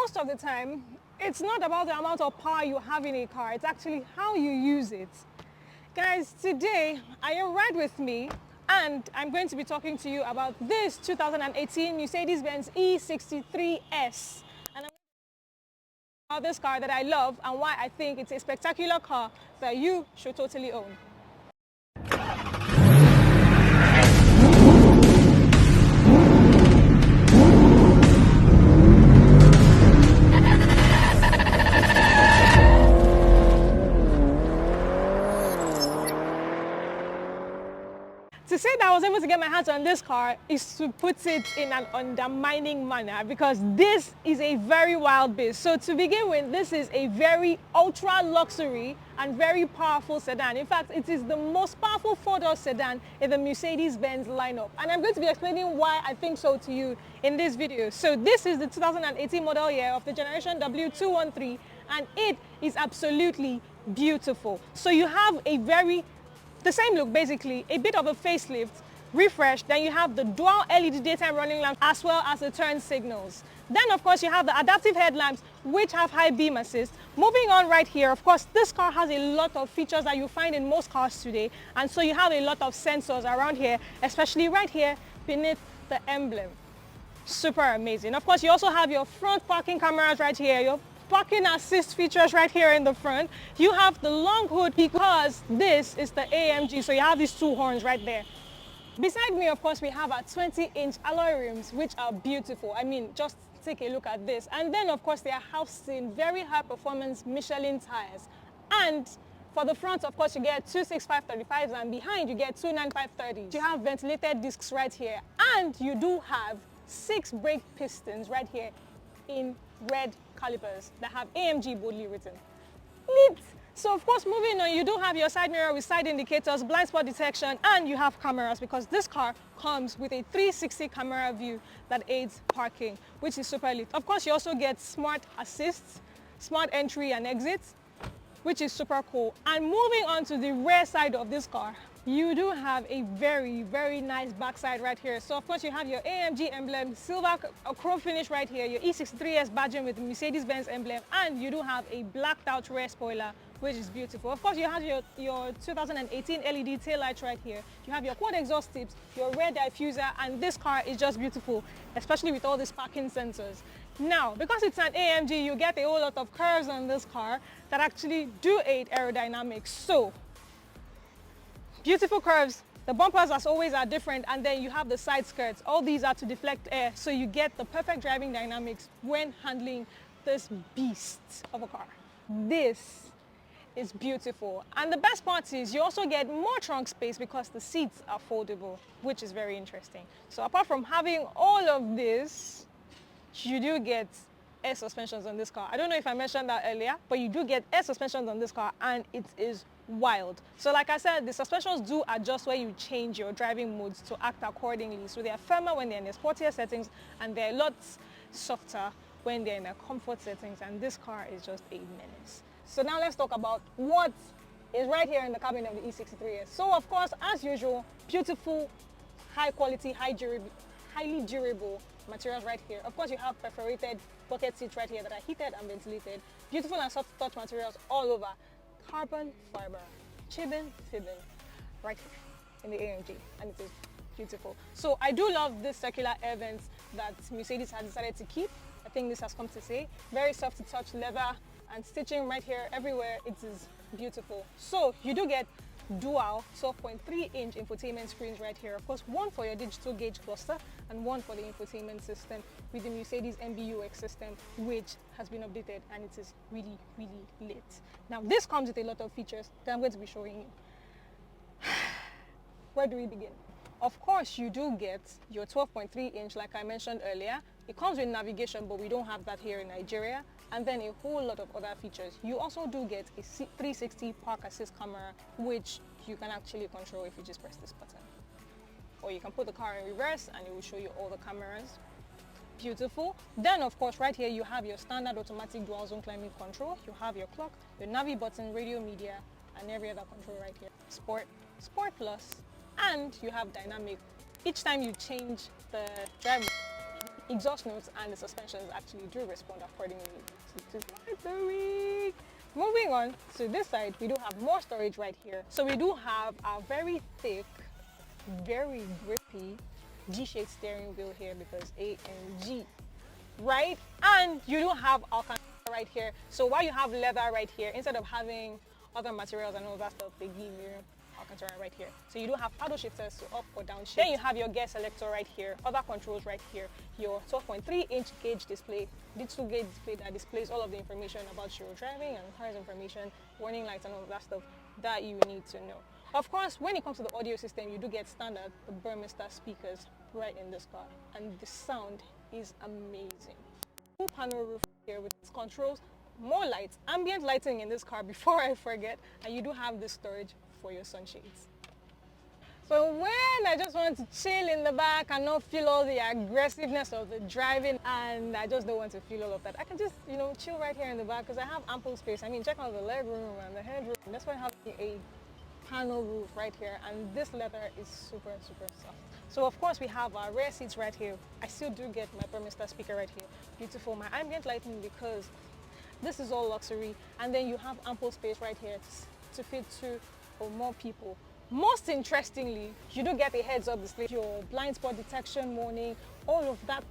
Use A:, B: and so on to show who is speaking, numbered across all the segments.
A: most of the time, it's not about the amount of power you have in a car, it's actually how you use it. Guys, today, are you right with me? And I'm going to be talking to you about this 2018 Mercedes-Benz E63s. And I'm about this car that I love and why I think it's a spectacular car that you should totally own. To say that I was able to get my hands on this car is to put it in an undermining manner, because this is a very wild beast. So to begin with, this is a very ultra luxury and very powerful sedan. In fact, it is the most powerful four-door sedan in the Mercedes-Benz lineup. And I'm going to be explaining why I think so to you in this video. So this is the 2018 model year of the generation W213, and it is absolutely beautiful. So you have the same look, basically, a bit of a facelift, refresh, then you have the dual LED daytime running lamps as well as the turn signals. Then of course you have the adaptive headlamps which have high beam assist. Moving on right here, of course this car has a lot of features that you find in most cars today, and so you have a lot of sensors around here, especially right here beneath the emblem. Super amazing. Of course you also have your front parking cameras right here, your parking assist features right here in the front. You have the long hood because this is the AMG, so you have these two horns right there. Beside me, of course, we have our 20-inch alloy rims, which are beautiful. I mean, just take a look at this. And then, of course, they are housed in very high-performance Michelin tires. And for the front, of course, you get two 6535s, and behind you get two 9530s. You have ventilated discs right here, and you do have 6 brake pistons right here in red calipers that have AMG boldly written. Neat! So of course, moving on, you do have your side mirror with side indicators, blind spot detection, and you have cameras, because this car comes with a 360 camera view that aids parking, which is super lit. Of course, you also get smart assists, smart entry and exit, which is super cool. And moving on to the rear side of this car, you do have a very, very nice backside right here. So of course you have your AMG emblem, silver chrome finish right here, your E63s badging with the Mercedes-Benz emblem, and you do have a blacked out rear spoiler, which is beautiful. Of course you have your 2018 LED taillights right here. You have your quad exhaust tips, your rear diffuser, and this car is just beautiful, especially with all these parking sensors. Now, because it's an AMG, you get a whole lot of curves on this car that actually do aid aerodynamics. So beautiful curves. The bumpers, as always, are different, and then you have the side skirts. All these are to deflect air, so you get the perfect driving dynamics when handling this beast of a car. This is beautiful. And the best part is you also get more trunk space because the seats are foldable, which is very interesting. So apart from having all of this, you do get air suspensions on this car. I don't know if I mentioned that earlier, but you do get air suspensions on this car, and it is wild. So like I said, the suspensions do adjust where you change your driving modes to act accordingly. So they are firmer when they're in the sportier settings, and they're a lot softer when they're in the comfort settings, and this car is just a menace. So now let's talk about what is right here in the cabin of the E63s. So of course, as usual, beautiful, high quality, highly durable materials right here. Of course, you have perforated bucket seats right here that are heated and ventilated. Beautiful and soft touch materials all over. Carbon fiber, fibbing right here in the AMG, and it is beautiful. So I do love this circular air vents that Mercedes has decided to keep. I think this has come to stay. Very soft to touch leather and stitching right here everywhere. It is beautiful. So you do get dual 12.3-inch infotainment screens right here. Of course, one for your digital gauge cluster and one for the infotainment system with the Mercedes MBUX system, which has been updated, and it is really, really lit. Now, this comes with a lot of features that I'm going to be showing you. Where do we begin? Of course, you do get your 12.3-inch, like I mentioned earlier. It comes with navigation, but we don't have that here in Nigeria. And then a whole lot of other features. You also do get a 360 park assist camera, which you can actually control if you just press this button. Or you can put the car in reverse and it will show you all the cameras. Beautiful. Then of course right here you have your standard automatic dual zone climate control. You have your clock, your navi button, radio media, and every other control right here. Sport, Sport Plus, and you have dynamic. Each time you change the drive, exhaust notes and the suspensions actually do respond accordingly to the week. Moving on to this side, we do have more storage right here. So we do have a very thick, very grippy G-shaped steering wheel here because AMG, right? And you do have Alcantara right here. So while you have leather right here, instead of having other materials and all that stuff, they give you Alcantara right here. So you do have paddle shifters to up or down shift. Then you have your gear selector right here, other controls right here, your 12.3-inch gauge display, digital gauge display that displays all of the information about your driving and car's information, warning lights and all of that stuff that you need to know. Of course, when it comes to the audio system, you do get standard the Burmester speakers right in this car, and the sound is amazing. Full panel roof here with its controls, more lights, ambient lighting in this car before I forget, and you do have this storage for your sunshades. So when I just want to chill in the back and not feel all the aggressiveness of the driving, and I just don't want to feel all of that, I can just, chill right here in the back because I have ample space. I mean, check out the leg room and the head room. That's why I have a panel roof right here, and this leather is super, super soft. So of course we have our rear seats right here. I still do get my Burmester speaker right here. Beautiful. My ambient lighting because this is all luxury, and then you have ample space right here to fit 2 or more people. Most interestingly, you do get a heads-up display, your blind spot detection warning, all of that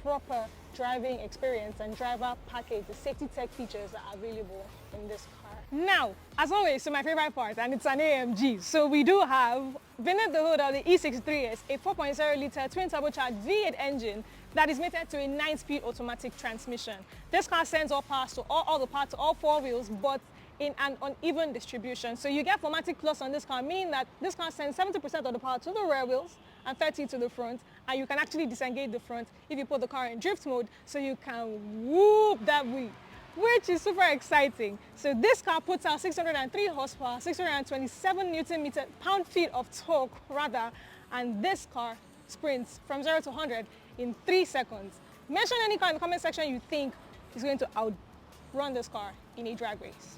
A: proper driving experience and driver package, the safety tech features that are available in this car. Now, as always, so my favorite part, and it's an AMG. So we do have beneath the hood of the E63s, a 4.0-liter twin-turbocharged V8 engine that is mated to a 9-speed automatic transmission. This car sends all the power to all 4 wheels, but in an uneven distribution. So you get 4MATIC Plus on this car, meaning that this car sends 70% of the power to the rear wheels and 30% to the front, and you can actually disengage the front if you put the car in drift mode, so you can whoop that wheel, which is super exciting. So this car puts out 603 horsepower, 627 Newton-meter, pound-feet of torque rather, and this car sprints from 0 to 100 in 3 seconds. Mention any car in the comment section you think is going to outrun this car in a drag race.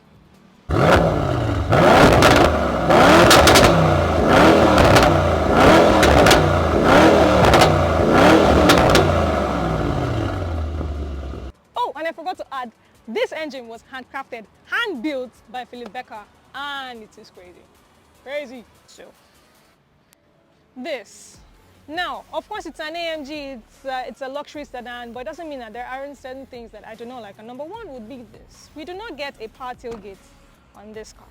A: Oh, and I forgot to add, this engine was handcrafted, hand-built by Philip Becker, and it is crazy. Crazy. So, this. Now, of course, it's an AMG, it's a luxury sedan, but it doesn't mean that there aren't certain things that I do not like. And number one would be this. We do not get a power tailgate on this car.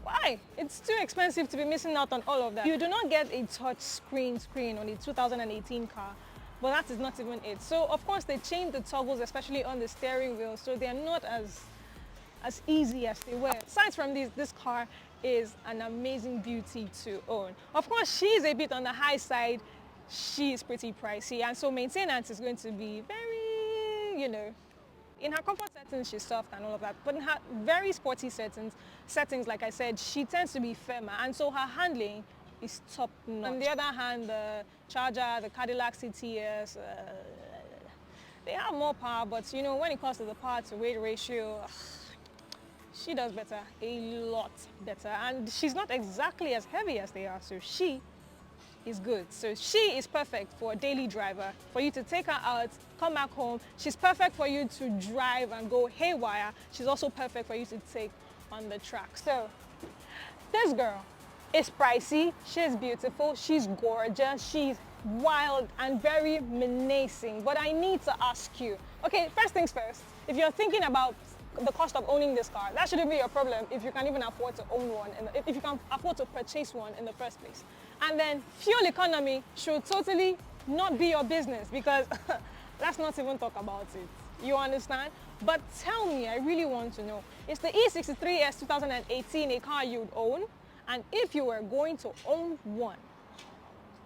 A: Why? It's too expensive to be missing out on all of that. You do not get a touch screen on the 2018 car, but that is not even it. So, of course, they changed the toggles, especially on the steering wheel, so they're not as easy as they were. Aside from this car is an amazing beauty to own. Of course, she's a bit on the high side. She is pretty pricey, and so maintenance is going to be very, in her comfort settings, she's soft and all of that, but in her very sporty settings, like I said, she tends to be firmer, and so her handling is top notch. On the other hand, the Charger, the Cadillac CTS, they have more power, but when it comes to the power to weight ratio, she does better, a lot better, and she's not exactly as heavy as they are, so she is good. So she is perfect for a daily driver, for you to take her out, come back home. She's perfect for you to drive and go haywire. She's also perfect for you to take on the track. So this girl is pricey, she's beautiful, she's gorgeous, she's wild and very menacing. But I need to ask you, okay, first things first, if you're thinking about the cost of owning this car, that shouldn't be your problem if you can even afford to own one, and if you can afford to purchase one in the first place. And then fuel economy should totally not be your business, because let's not even talk about it. You understand? But tell me, I really want to know, is the E63s 2018 a car you'd own? And if you were going to own one,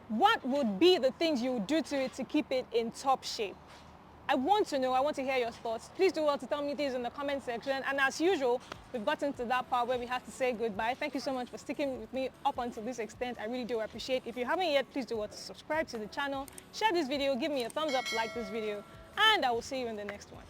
A: what would be the things you would do to it to keep it in top shape? I want to know, I want to hear your thoughts. Please do well to tell me these in the comment section. And as usual, we've gotten to that part where we have to say goodbye. Thank you so much for sticking with me up until this extent. I really do appreciate it. If you haven't yet, please do well to subscribe to the channel, share this video, give me a thumbs up, like this video, and I will see you in the next one.